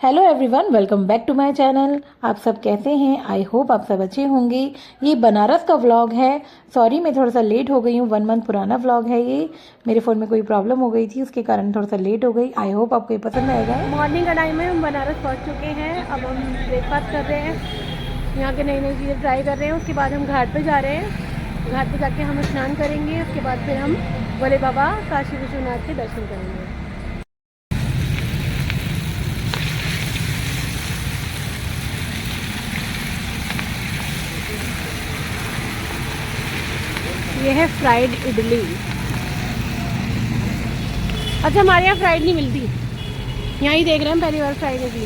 Hello everyone, welcome back to my channel. आप सब कैसे हैं? आई होप आप सब अच्छे होंगे। ये बनारस का व्लॉग है। सॉरी मैं थोड़ा सा लेट हो गई हूँ। 1 मंथ पुराना व्लॉग है ये। मेरे फ़ोन में कोई प्रॉब्लम हो गई थी, उसके कारण थोड़ा सा लेट हो गई। आई होप आपको ये पसंद आएगा। मॉर्निंग का टाइम है, हम बनारस पहुँच चुके हैं। अब हम ब्रेकफास्ट कर रहे हैं, यहाँ के नई नई चीज़ें ट्राई कर रहे हैं। उसके बाद हम घाट पर जा रहे हैं। घाट पर जाके हम स्नान करेंगे। उसके बाद फिर हम भोले बाबा काशी विश्वनाथ के दर्शन करेंगे। ये है फ्राइड इडली। अच्छा, हमारे यहाँ फ्राइड नहीं मिलती, यहाँ ही देख रहे हैं हम पहली बार फ्राइड इडली।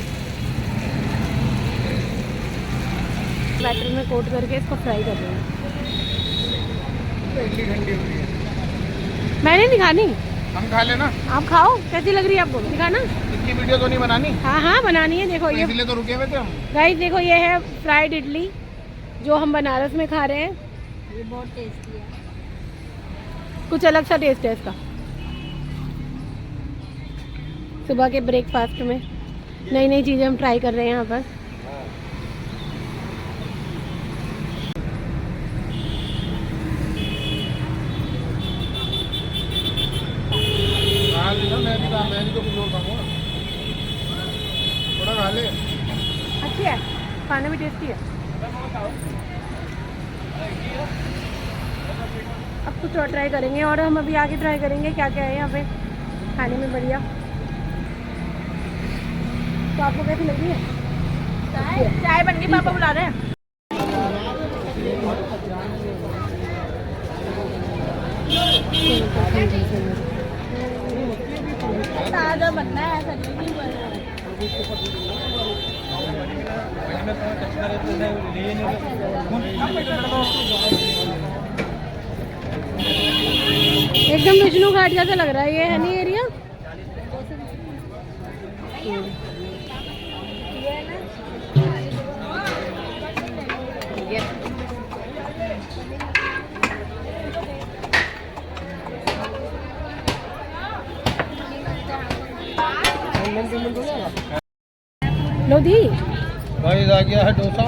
बैटर में कोट करके इसको फ्राई कर रहे हैं। इडली ठंडी हो रही है। मैंने नहीं खानी, हम खा लेना। आप खाओ। कैसी लग रही है आपको? दिखाना। इतनी वीडियो तो नहीं बनानी। हाँ हाँ बनानी है। देखो ये इसलिए तो रुके हुए थे हम। गाइस, देखो ये है फ्राइड इडली जो हम बनारस में खा रहे हैं। ये बहुत टेस्टी है, कुछ अलग सा टेस्ट है इसका। सुबह के ब्रेकफास्ट में नई नई चीज़ें हम ट्राई कर रहे हैं यहाँ पर। मैं भी तो कुछ और खाऊंगा। थोड़ा खा ले। अच्छी है, खाने में टेस्टी है। अब कुछ और ट्राई करेंगे, और हम अभी आगे ट्राई करेंगे क्या क्या है यहाँ पे खाने में बढ़िया। तो आपको कैसी लगी है? चाय बन गई, पापा बुला रहे हैं। ताजा बनना है, ऐसा नहीं एकदम विष्णु घाट जैसा लग रहा है। ये है नहीं एरिया? लो दी भाई आ गया है डोसा।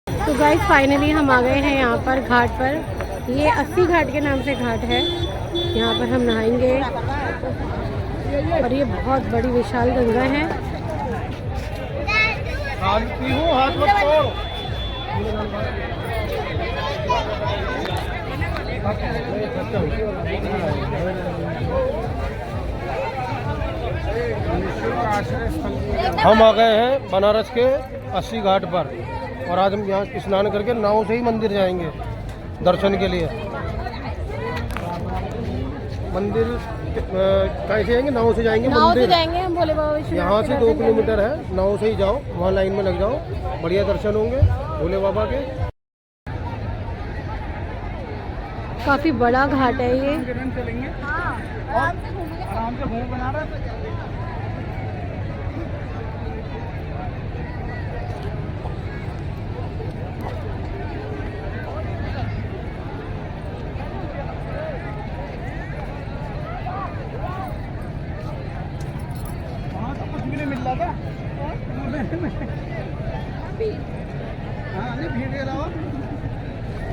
तो गाइस फाइनली हम आ गए हैं यहाँ पर घाट पर। ये 80 घाट के नाम से घाट है। यहाँ पर हम नहाएंगे और ये बहुत बड़ी विशाल गंगा है। हाथ मत तोड़। हम आ गए हैं बनारस के 80 घाट पर, और आज हम यहाँ स्नान करके नाव से ही मंदिर जाएंगे दर्शन के लिए। मंदिर कैसे जाएंगे? नाव से जाएंगे। नाव से मंदिर जाएंगे हम भोले बाबा विश्वनाथ यहाँ के से 2 दर्शन किलोमीटर है। नाव से ही जाओ, वहाँ लाइन में लग जाओ, बढ़िया दर्शन होंगे भोले बाबा के। काफी बड़ा घाट है ये। चलेंगे आराम से घूम बनारस। वहाँ तो कुछ भी नहीं मिल रहा था। हाँ नहीं, भीड़ के अलावा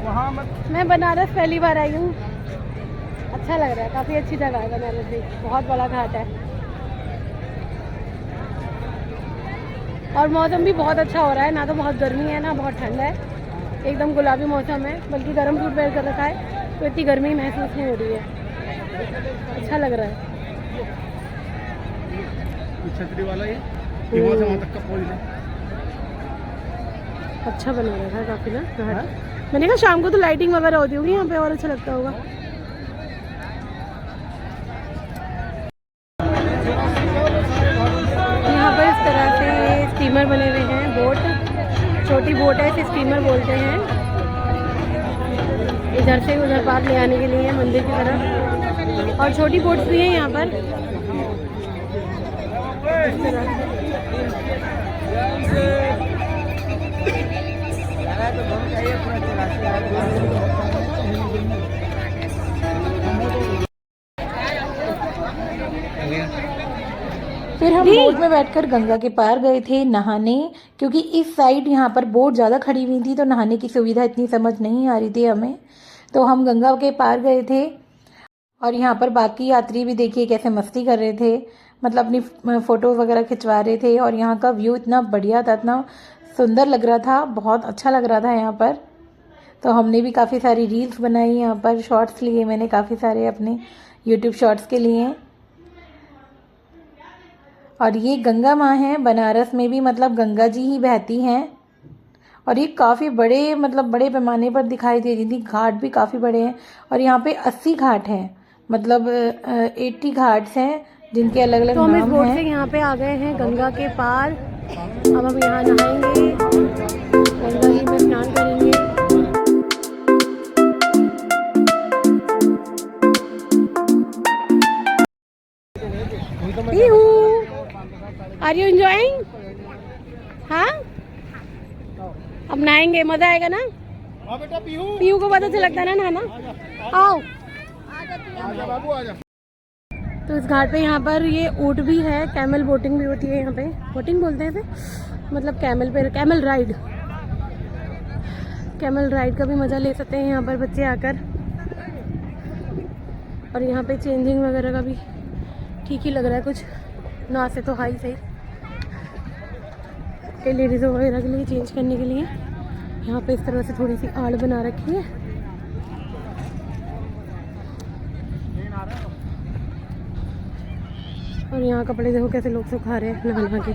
वहाँ मत। मैं बनारस पहली बार आई हूँ, अच्छा लग रहा है। काफ़ी अच्छी जगह है बनारस भी, बहुत बड़ा घाट है और मौसम भी बहुत अच्छा हो रहा है। ना तो बहुत गर्मी है ना बहुत ठंड है, एकदम गुलाबी मौसम है। बल्कि गर्म सूट पहन कर रखा है तो इतनी गर्मी महसूस नहीं हो रही है। अच्छा लग रहा है। छतरी वाला ये वहाँ से वहाँ तक का पुल है। अच्छा बना रखा है काफ़ी ना घाट। मैंने कहा शाम को तो लाइटिंग वगैरह होती होगी यहाँ पे, और अच्छा लगता होगा। यहाँ पर इस तरह से स्टीमर बने हुए हैं, बोट, छोटी बोट है, इसे स्टीमर बोलते हैं। इधर से उधर पार ले आने के लिए मंदिर की तरफ, और छोटी बोट्स भी हैं यहाँ पर इस तरह। फिर हम बोट में बैठकर गंगा के पार गए थे नहाने, क्योंकि इस साइड यहाँ पर बोट ज़्यादा खड़ी हुई थी तो नहाने की सुविधा इतनी समझ नहीं आ रही थी हमें, तो हम गंगा के पार गए थे। और यहाँ पर बाकी यात्री भी देखिए कैसे मस्ती कर रहे थे, मतलब अपनी फ़ोटो वगैरह खिंचवा रहे थे। और यहाँ का व्यू इतना बढ़िया था, इतना सुंदर लग रहा था, बहुत अच्छा लग रहा था यहाँ पर। तो हमने भी काफ़ी सारी रील्स बनाई यहाँ पर, शॉर्ट्स लिए मैंने काफ़ी सारे अपने यूट्यूब शॉर्ट्स के लिए। और ये गंगा माँ हैं, बनारस में भी मतलब गंगा जी ही बहती हैं। और ये काफ़ी बड़े मतलब बड़े पैमाने पर दिखाई दे रही थी, घाट भी काफ़ी बड़े हैं। और यहाँ पे 80 घाट हैं, मतलब 80 घाट्स हैं जिनके अलग अलग तो हम इस नाम बोट हैं। से यहाँ पे आ गए हैं गंगा के पार। अब हम यहाँ नहाएंगे, गंगा जी में स्नान करेंगे। Are you enjoying? हाँ, अब नहाएंगे, मजा आएगा ना? बेटा पीहू को बहुत अच्छा लगता है ना नहाना। आओ बाबू आजा। तो इस घाट पे यहाँ पर ये ऊँट भी है, कैमल बोटिंग भी होती है यहाँ पे। बोटिंग बोलते हैं इसे, मतलब कैमल पे, कैमल राइड का भी मज़ा ले सकते हैं यहाँ पर बच्चे आकर। और यहाँ पे चेंजिंग वगैरह का भी ठीक ही लग रहा है, कुछ ना से तो हाई सही कई लेडीज़ों वगैरह के लिए चेंज करने के लिए यहाँ पे इस तरह से थोड़ी सी आड़ बना रखी है। और यहाँ कपड़े देखो कैसे लोग सुखा रहे हैं नहा के।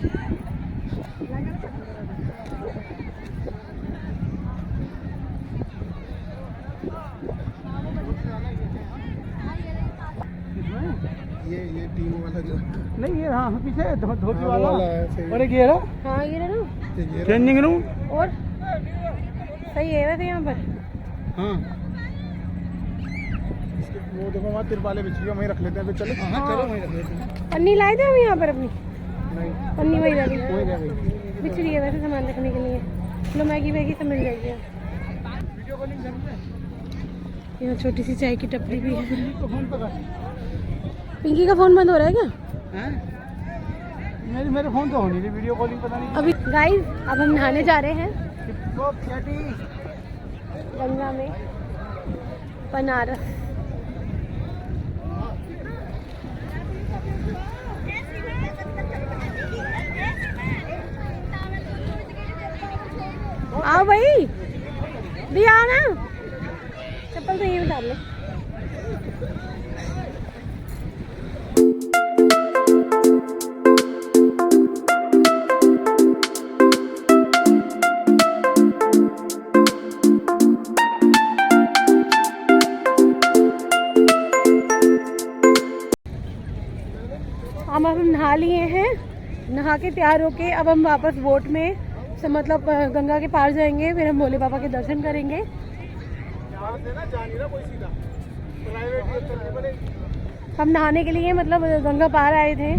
ये टीम वाला जो नहीं, ये हाँ पीछे धोती वाला है। और ये रहा, हाँ ये रहा ना चेंजिंग रूम। और सही है वैसे यहाँ पर। हाँ वो देखो वहाँ तिरपाले बिछ गए, वहीं रख लेते हैं। तो चलो हाँ चलो वहीं रख लेते हैं। पन्नी लाए थे हम यहाँ पर अपनी, नहीं पन्नी वही रही वहीं रह गई। बिछ रही है वैसे सामान रखने के लिए। चलो मैगी वैगी सब मिल जाएगी। वीडियो कॉलिंग करते यहाँ छोटी सी चाय की टपरी भी है। हैं तो फोन पे कर। पिंकी का फ़ोन बंद हो रहा है क्या? हैं मेरे फोन तो हो नहीं रही वीडियो कॉलिंग, पता नहीं। अभी गाइस अब हम नहाने जा रहे हैं चैटी गंगा में, बनारस। आओ भाई, भी आओ ना, चप्पल तो यहीं उतार लो। हम नहा लिए हैं, नहा के तैयार होके अब हम वापस बोट में से मतलब गंगा के पार जाएंगे। फिर हम भोले बाबा के दर्शन करेंगे। हम नहाने के लिए मतलब गंगा पार आए थे।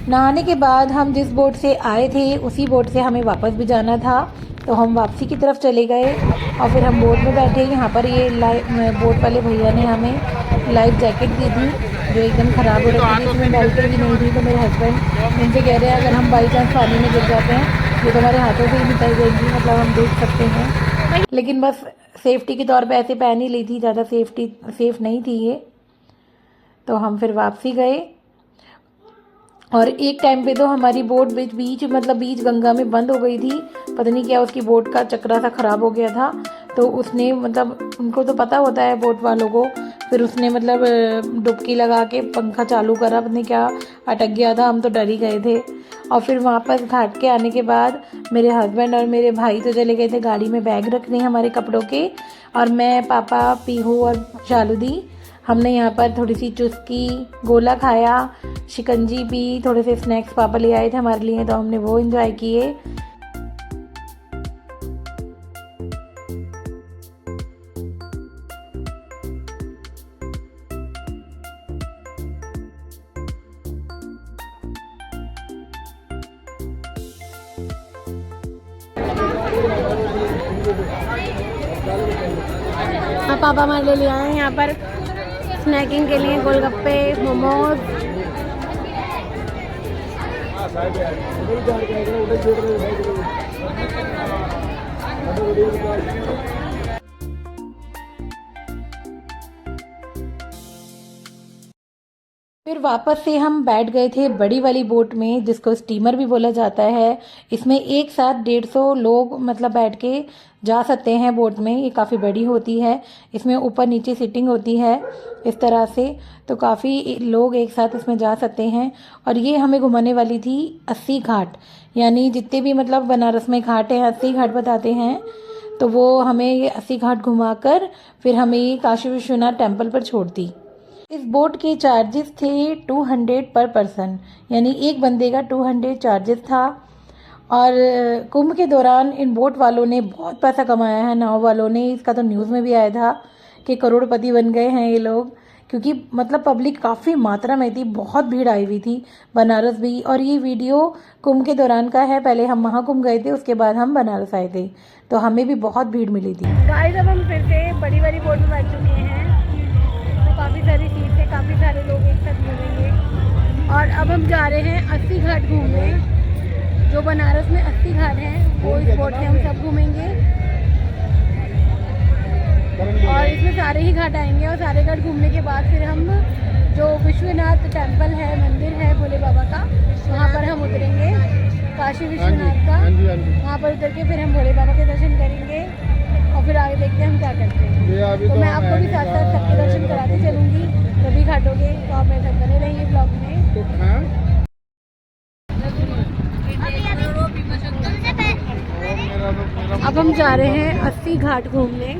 नहाने के बाद हम जिस बोट से आए थे उसी बोट से हमें वापस भी जाना था, तो हम वापसी की तरफ चले गए। और फिर हम बोट में बैठे। यहाँ पर ये बोट वाले भैया ने हमें लाइफ जैकेट दी थी जो एकदम ख़राब हो रखी थी, इसमें बेल्ट भी नहीं थी। तो मेरे हस्बैंड उनसे कह रहे हैं अगर हम बाई चांस पानी में गिर जाते हैं ये तो हमारे हाथों से ही निकल जाएंगी, मतलब हम देख सकते हैं। लेकिन बस सेफ्टी के तौर पे ऐसे पहन ही ली थी, ज़्यादा सेफ नहीं थी ये। तो हम फिर वापसी गए। और एक टाइम पे तो हमारी बोट बीच गंगा में बंद हो गई थी। पता नहीं क्या उसकी बोट का चक्रा सा ख़राब हो गया था। तो उसने मतलब उनको तो पता होता है बोट वालों को, फिर उसने मतलब डुबकी लगा के पंखा चालू करा, पता नहीं क्या अटक गया था, हम तो डर ही गए थे। और फिर वापस घाट के आने के बाद मेरे हस्बैंड और मेरे भाई तो चले गए थे गाड़ी में बैग रखने हमारे कपड़ों के, और मैं, पापा, पीहू और शालुदी हमने यहाँ पर थोड़ी सी चुस्की, गोला खाया, शिकंजी पी, थोड़े से स्नैक्स पापा ले आए थे हमारे लिए, तो हमने वो एंजॉय किए। हाँ, पापा हमारे लिए ले आए हैं यहाँ पर स्नैकिंग के लिए गोलगप्पे, मोमोज। फिर वापस से हम बैठ गए थे बड़ी वाली बोट में, जिसको स्टीमर भी बोला जाता है। इसमें एक साथ 150 लोग मतलब बैठ के जा सकते हैं बोट में। ये काफ़ी बड़ी होती है, इसमें ऊपर नीचे सीटिंग होती है इस तरह से, तो काफ़ी लोग एक साथ इसमें जा सकते हैं। और ये हमें घुमाने वाली थी 80 घाट, यानी जितने भी मतलब बनारस में घाट हैं 80 घाट बताते हैं, तो वो हमें ये 80 घाट घुमाकर फिर हमें ये काशी विश्वनाथ टेम्पल पर छोड़ दी। इस बोट के चार्जेस थे 200 पर पर्सन, यानी एक बंदे का 200 चार्जेस था। और कुंभ के दौरान इन बोट वालों ने बहुत पैसा कमाया है, नाव वालों ने। इसका तो न्यूज़ में भी आया था कि करोड़पति बन गए हैं ये लोग, क्योंकि मतलब पब्लिक काफ़ी मात्रा में थी, बहुत भीड़ आई हुई थी बनारस भी। और ये वीडियो कुंभ के दौरान का है, पहले हम महाकुंभ गए थे, उसके बाद हम बनारस आए थे, तो हमें भी बहुत भीड़ मिली थी। गाइस, अब हम फिर से बड़ी वाली बोट में बैठ चुके हैं, तो काफ़ी सारी सीट है, काफ़ी सारे लोग एक साथ घूमेंगे। और अब हम जा रहे हैं 80 घाट घूमने। जो बनारस में 80 घाट हैं वो इस बोट से हम सब घूमेंगे, और इसमें सारे ही घाट आएंगे। और सारे घाट घूमने के बाद फिर हम जो विश्वनाथ टेम्पल है, मंदिर है भोले बाबा का, वहाँ पर हम उतरेंगे, काशी विश्वनाथ का। वहाँ पर उतर के फिर हम भोले बाबा के दर्शन करेंगे, और फिर आगे देखते हैं हम क्या करते हैं। तो मैं आपको भी साथ साथ सबके दर्शन कराते चलूँगी सभी घाटों के, तो आप मेरे साथ बने रहिए ब्लॉग में। अब हम जा रहे हैं 80 घाट घूमने।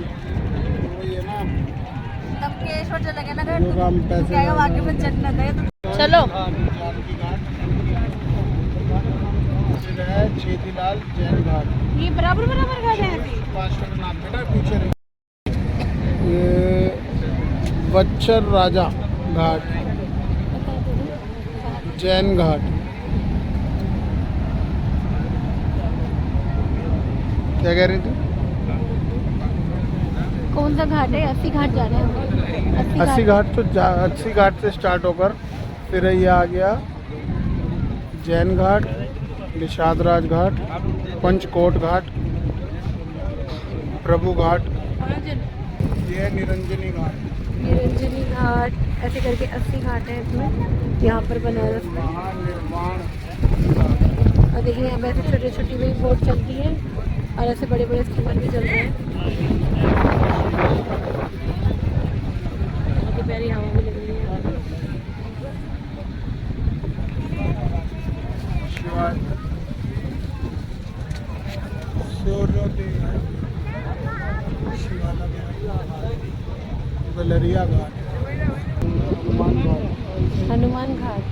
चलो। छेदीलाल जैन घाट, ये बराबर घाट है। ये बच्चर राजा घाट, जैन घाट। क्या कह रही थी? कौन सा घाट है? 80 घाट जा रहे हैं। 80 घाट तो 80 घाट से स्टार्ट होकर फिर ये आ गया जैन घाट, निषाद राज घाट, पंचकोट घाट, प्रभु घाट, ये निरंजनी घाट। निरंजनी घाट ऐसे करके 80 घाट है इसमें, यहाँ पर बनारस में। और देखिए यहाँ पे ऐसे छोटी छोटी भी बोट चलती है, और ऐसे बड़े बड़े स्टीमर भी चल रहे हैं। बहुत ही प्यारी हवा भी लग रही है। गलरिया घाट, हनुमान घाट।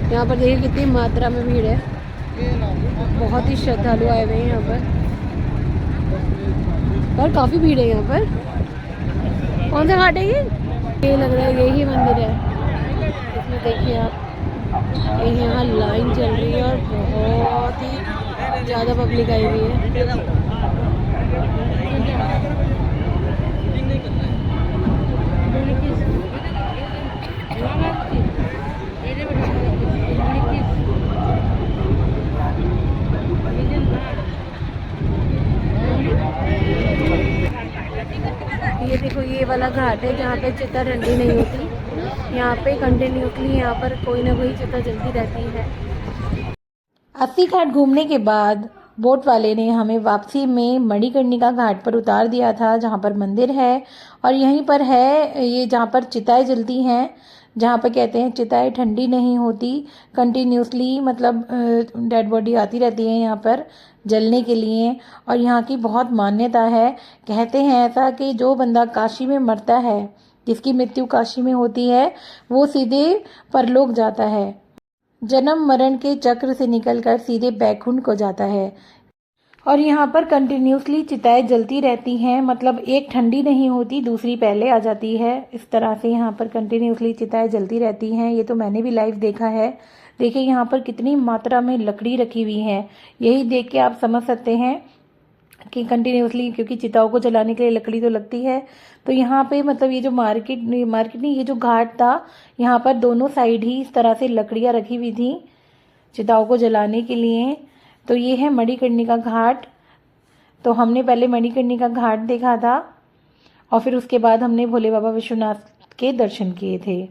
यहाँ पर देखिए कितनी मात्रा में भीड़ है, बहुत ही श्रद्धालु आए हुए हैं यहाँ पर काफ़ी भीड़ है यहाँ पर। कौन सा घाट है ये लग रहा है यही मंदिर है। इसमें देखिए आप, ये यहाँ लाइन चल रही है और बहुत ही ज़्यादा पब्लिक आई हुई है। ये देखो ये वाला घाट है जहाँ पे चिता ठंडी नहीं होती। यहाँ पे कंटिन्यूसली यहाँ पर कोई ना कोई चिता जलती रहती है। 80 घाट घूमने के बाद बोट वाले ने हमें वापसी में मणिकर्णिका घाट पर उतार दिया था, जहाँ पर मंदिर है और यहीं पर है ये जहाँ पर चिताएं जलती हैं। जहाँ पर कहते हैं चिताएं ठंडी नहीं होती, कंटिन्यूसली मतलब डेड बॉडी आती रहती है यहाँ पर जलने के लिए। और यहाँ की बहुत मान्यता है, कहते हैं ऐसा कि जो बंदा काशी में मरता है, जिसकी मृत्यु काशी में होती है, वो सीधे परलोक जाता है, जन्म मरण के चक्र से निकलकर सीधे बैकुंठ को जाता है। और यहाँ पर कंटिन्यूसली चिताएं जलती रहती हैं, मतलब एक ठंडी नहीं होती, दूसरी पहले आ जाती है। इस तरह से यहाँ पर कंटिन्यूसली चिताएं जलती रहती हैं। ये तो मैंने भी लाइव देखा है। देखिए यहाँ पर कितनी मात्रा में लकड़ी रखी हुई है, यही देख के आप समझ सकते हैं कि कंटिन्यूसली, क्योंकि चिताओं को जलाने के लिए लकड़ी तो लगती है। तो यहाँ पे मतलब ये जो मार्केट नहीं, ये जो घाट था, यहाँ पर दोनों साइड ही इस तरह से लकड़ियाँ रखी हुई थी चिताओं को जलाने के लिए। तो ये है मणिकर्णिका घाट। तो हमने पहले मणिकर्णिका घाट देखा था और फिर उसके बाद हमने भोले बाबा विश्वनाथ के दर्शन किए थे।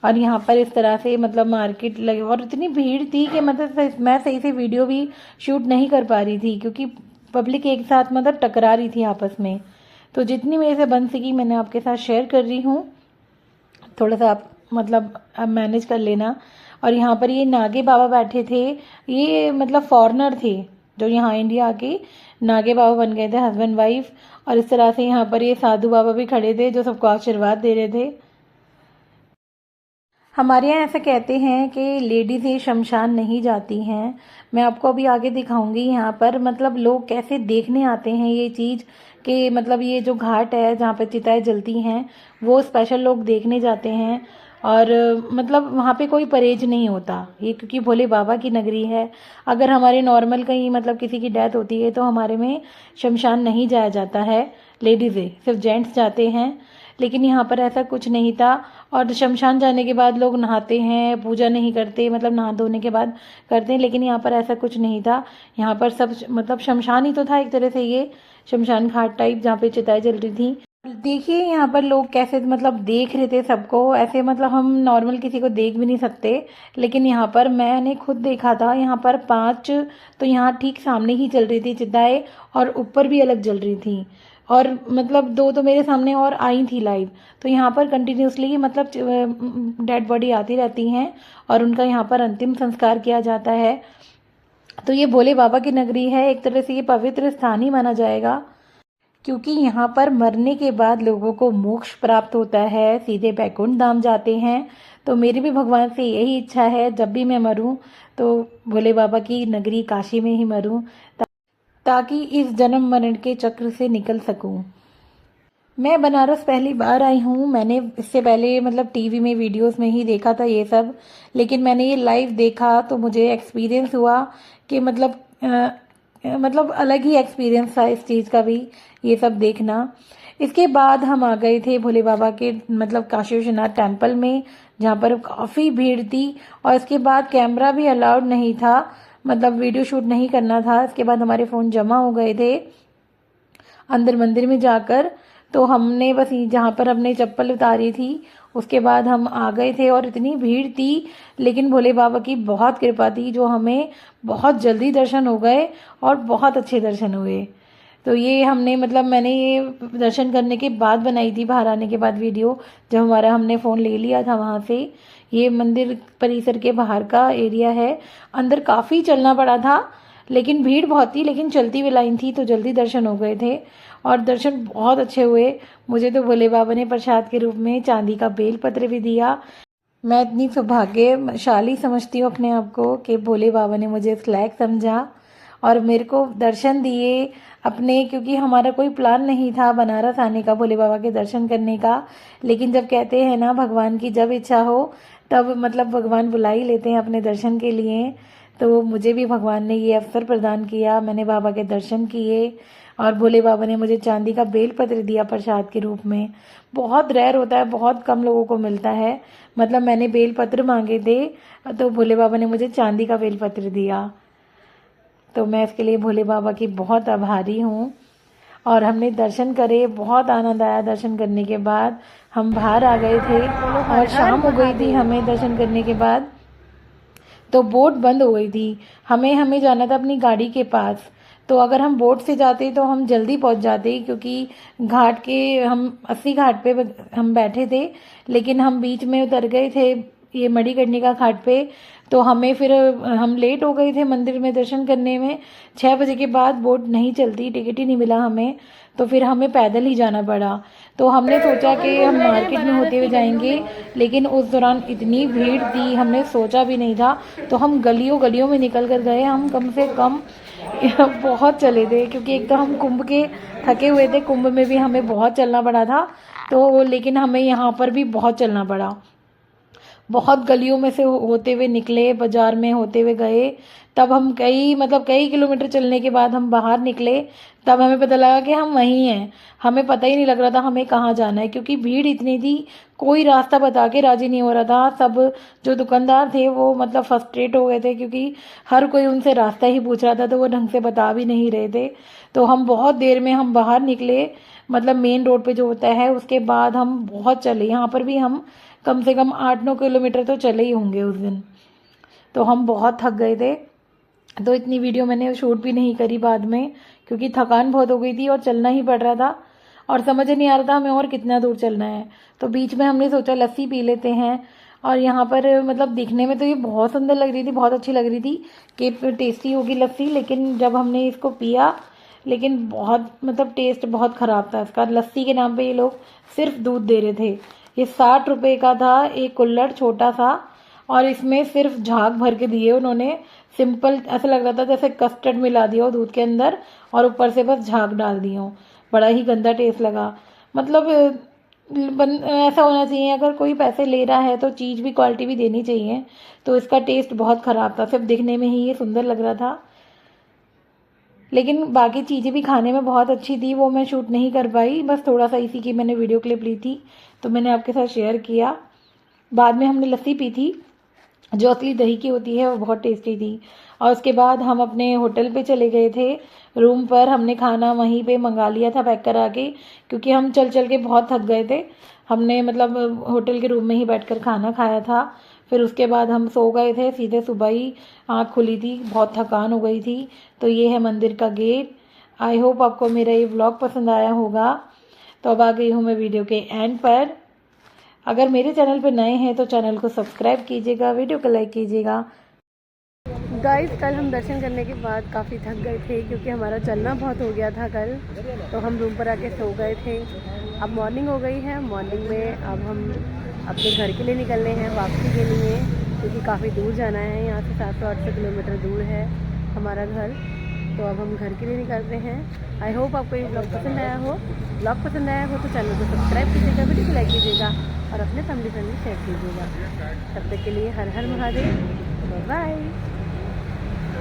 और यहाँ पर इस तरह से मतलब मार्केट लगे और इतनी भीड़ थी कि मतलब मैं सही से वीडियो भी शूट नहीं कर पा रही थी, क्योंकि पब्लिक एक साथ मतलब टकरा रही थी आपस में। तो जितनी मेरे से बन सकी मैंने आपके साथ शेयर कर रही हूँ, थोड़ा सा आप मतलब अब मैनेज कर लेना। और यहाँ पर ये नागे बाबा बैठे थे, ये मतलब फॉरेनर थे जो यहाँ इंडिया आके नागे बाबा बन गए थे, हस्बैंड वाइफ। और इस तरह से यहाँ पर ये साधु बाबा भी खड़े थे जो सबको आशीर्वाद दे रहे थे। हमारे यहाँ ऐसा कहते हैं कि लेडीज़ ये शमशान नहीं जाती हैं। मैं आपको अभी आगे दिखाऊंगी यहाँ पर मतलब लोग कैसे देखने आते हैं ये चीज़, कि मतलब ये जो घाट है जहाँ पर चिताएं जलती हैं, वो स्पेशल लोग देखने जाते हैं। और मतलब वहाँ पे कोई परहेज नहीं होता ये, क्योंकि भोले बाबा की नगरी है। अगर हमारे नॉर्मल कहीं मतलब किसी की डेथ होती है तो हमारे में शमशान नहीं जाया जाता है, लेडीज़ें, सिर्फ जेंट्स जाते हैं। लेकिन यहाँ पर ऐसा कुछ नहीं था। और शमशान जाने के बाद लोग नहाते हैं, पूजा नहीं करते, मतलब नहा धोने के बाद करते हैं, लेकिन यहाँ पर ऐसा कुछ नहीं था। यहाँ पर सब मतलब शमशान ही तो था एक तरह से, ये शमशान घाट टाइप जहाँ पे चिताएं जल रही थी। देखिए यहाँ पर लोग कैसे मतलब देख रहे थे सबको, ऐसे मतलब हम नॉर्मल किसी को देख भी नहीं सकते, लेकिन यहाँ पर मैंने खुद देखा था। यहाँ पर 5 तो यहाँ ठीक सामने ही जल रही थी चिताएं, और ऊपर भी अलग जल रही थी। और मतलब 2 तो मेरे सामने और आई थी लाइव। तो यहाँ पर कंटिन्यूसली मतलब डेड बॉडी आती रहती हैं और उनका यहाँ पर अंतिम संस्कार किया जाता है। तो ये भोले बाबा की नगरी है, एक तरह से ये पवित्र स्थान ही माना जाएगा, क्योंकि यहाँ पर मरने के बाद लोगों को मोक्ष प्राप्त होता है, सीधे बैकुंठ धाम जाते हैं। तो मेरी भी भगवान से यही इच्छा है, जब भी मैं मरूं तो भोले बाबा की नगरी काशी में ही मरूं, ताकि इस जन्म मरण के चक्र से निकल सकूं। मैं बनारस पहली बार आई हूँ। मैंने इससे पहले मतलब टीवी में वीडियोस में ही देखा था ये सब, लेकिन मैंने ये लाइव देखा तो मुझे एक्सपीरियंस हुआ कि मतलब अलग ही एक्सपीरियंस था इस चीज़ का भी, ये सब देखना। इसके बाद हम आ गए थे भोले बाबा के मतलब काशी विश्वनाथ टेम्पल में, जहाँ पर काफ़ी भीड़ थी। और इसके बाद कैमरा भी अलाउड नहीं था, मतलब वीडियो शूट नहीं करना था। इसके बाद हमारे फ़ोन जमा हो गए थे अंदर मंदिर में जाकर। तो हमने बस जहाँ पर हमने चप्पल उतारी थी उसके बाद हम आ गए थे। और इतनी भीड़ थी, लेकिन भोले बाबा की बहुत कृपा थी जो हमें बहुत जल्दी दर्शन हो गए और बहुत अच्छे दर्शन हुए। तो ये हमने मतलब मैंने ये दर्शन करने के बाद बनाई थी, बाहर आने के बाद वीडियो, जब हमने फ़ोन ले लिया था वहाँ से। ये मंदिर परिसर के बाहर का एरिया है, अंदर काफ़ी चलना पड़ा था, लेकिन भीड़ बहुत थी, लेकिन चलती हुई लाइन थी तो जल्दी दर्शन हो गए थे और दर्शन बहुत अच्छे हुए। मुझे तो भोले बाबा ने प्रसाद के रूप में चांदी का बेलपत्र भी दिया। मैं इतनी सौभाग्यशाली समझती हूँ अपने आप को कि भोले बाबा ने मुझे इस लायक समझा और मेरे को दर्शन दिए अपने, क्योंकि हमारा कोई प्लान नहीं था बनारस आने का, भोले बाबा के दर्शन करने का। लेकिन जब कहते हैं ना, भगवान की जब इच्छा हो तब मतलब भगवान बुला ही लेते हैं अपने दर्शन के लिए। तो मुझे भी भगवान ने ये अवसर प्रदान किया, मैंने बाबा के दर्शन किए और भोले बाबा ने मुझे चांदी का बेलपत्र दिया प्रसाद के रूप में। बहुत रेयर होता है, बहुत कम लोगों को मिलता है। मतलब मैंने बेलपत्र मांगे थे तो भोले बाबा ने मुझे चांदी का बेलपत्र दिया। तो मैं इसके लिए भोले बाबा की बहुत आभारी हूँ। और हमने दर्शन करे, बहुत आनंद आया। दर्शन करने के बाद हम बाहर आ गए थे और शाम हो गई थी हमें दर्शन करने के बाद, तो बोट बंद हो गई थी। हमें जाना था अपनी गाड़ी के पास, तो अगर हम बोट से जाते तो हम जल्दी पहुंच जाते, क्योंकि घाट के हम 80 घाट पे हम बैठे थे, लेकिन हम बीच में उतर गए थे ये मणिकर्णिका घाट पे। तो हमें फिर हम लेट हो गए थे मंदिर में दर्शन करने में। 6 बजे के बाद बोट नहीं चलती, टिकट ही नहीं मिला हमें, तो फिर हमें पैदल ही जाना पड़ा। तो हमने सोचा कि हम मार्केट में होते हुए जाएंगे, लेकिन उस दौरान इतनी भीड़ थी, हमने सोचा भी नहीं था। तो हम गलियों गलियों में निकल कर गए, हम कम से कम बहुत चले थे, क्योंकि एक तो हम कुंभ के थके हुए थे, कुंभ में भी हमें बहुत चलना पड़ा था। तो लेकिन हमें यहाँ पर भी बहुत चलना पड़ा, बहुत गलियों में से होते हुए निकले, बाजार में होते हुए गए। तब हम कई किलोमीटर चलने के बाद हम बाहर निकले, तब हमें पता लगा कि हम वहीं हैं। हमें पता ही नहीं लग रहा था हमें कहाँ जाना है, क्योंकि भीड़ इतनी थी, कोई रास्ता बता के राजी नहीं हो रहा था। सब जो दुकानदार थे वो मतलब फ्रस्ट्रेट हो गए थे, क्योंकि हर कोई उनसे रास्ता ही पूछ रहा था, तो वो ढंग से बता भी नहीं रहे थे। तो हम बहुत देर में हम बाहर निकले, मतलब मेन रोड पे जो होता है, उसके बाद हम बहुत चले। यहाँ पर भी हम कम से कम 8-9 किलोमीटर तो चले ही होंगे उस दिन। तो हम बहुत थक गए थे, तो इतनी वीडियो मैंने शूट भी नहीं करी बाद में, क्योंकि थकान बहुत हो गई थी और चलना ही पड़ रहा था, और समझ नहीं आ रहा था हमें और कितना दूर चलना है। तो बीच में हमने सोचा लस्सी पी लेते हैं। और यहाँ पर मतलब दिखने में तो ये बहुत सुंदर लग रही थी, बहुत अच्छी लग रही थी कि टेस्टी होगी लस्सी, लेकिन जब हमने इसको पिया, लेकिन बहुत मतलब टेस्ट बहुत ख़राब था इसका। लस्सी के नाम पे ये लोग सिर्फ दूध दे रहे थे। ये 60 रुपये का था एक कुल्हड़ छोटा सा, और इसमें सिर्फ झाग भर के दिए उन्होंने। सिंपल ऐसा लग रहा था जैसे कस्टर्ड मिला दिया हो दूध के अंदर, और ऊपर से बस झाग डाल दिए हो। बड़ा ही गंदा टेस्ट लगा। मतलब ऐसा होना चाहिए, अगर कोई पैसे ले रहा है तो चीज़ भी क्वालिटी भी देनी चाहिए। तो इसका टेस्ट बहुत ख़राब था, सिर्फ दिखने में ही ये सुंदर लग रहा था, लेकिन बाकी चीज़ें भी खाने में बहुत अच्छी थी, वो मैं शूट नहीं कर पाई। बस थोड़ा सा इसी की मैंने वीडियो क्लिप ली थी, तो मैंने आपके साथ शेयर किया। बाद में हमने लस्सी पी थी, जो असली दही की होती है, वो बहुत टेस्टी थी। और उसके बाद हम अपने होटल पे चले गए थे, रूम पर। हमने खाना वहीं पे मंगा लिया था पैक करा के, क्योंकि हम चल चल के बहुत थक गए थे। हमने मतलब होटल के रूम में ही बैठकर खाना खाया था। फिर उसके बाद हम सो गए थे, सीधे सुबह ही आँख खुली थी, बहुत थकान हो गई थी। तो ये है मंदिर का गेट। आई होप आपको मेरा ये व्लॉग पसंद आया होगा। तो अब आ गई हूँ मैं वीडियो के एंड पर। अगर मेरे चैनल पर नए हैं तो चैनल को सब्सक्राइब कीजिएगा, वीडियो को लाइक कीजिएगा। गाइस, कल हम दर्शन करने के बाद काफ़ी थक गए थे, क्योंकि हमारा चलना बहुत हो गया था कल। तो हम रूम पर आके सो गए थे। अब मॉर्निंग हो गई है। मॉर्निंग में अब हम अपने घर के लिए निकल रहे हैं, वापसी के लिए, क्योंकि काफ़ी दूर जाना है। यहाँ से 700-800 किलोमीटर दूर है हमारा घर। तो अब हम घर के लिए निकल रहे हैं। आई होप आपको ये ब्लॉग पसंद आया हो। ब्लॉग पसंद आया हो तो चैनल को सब्सक्राइब कीजिएगा, वीडियो को लाइक कीजिएगा, और अपने फैमिली फ्रेंड में शेयर कीजिएगा। तब तक के लिए हर हर महादेव, बाय।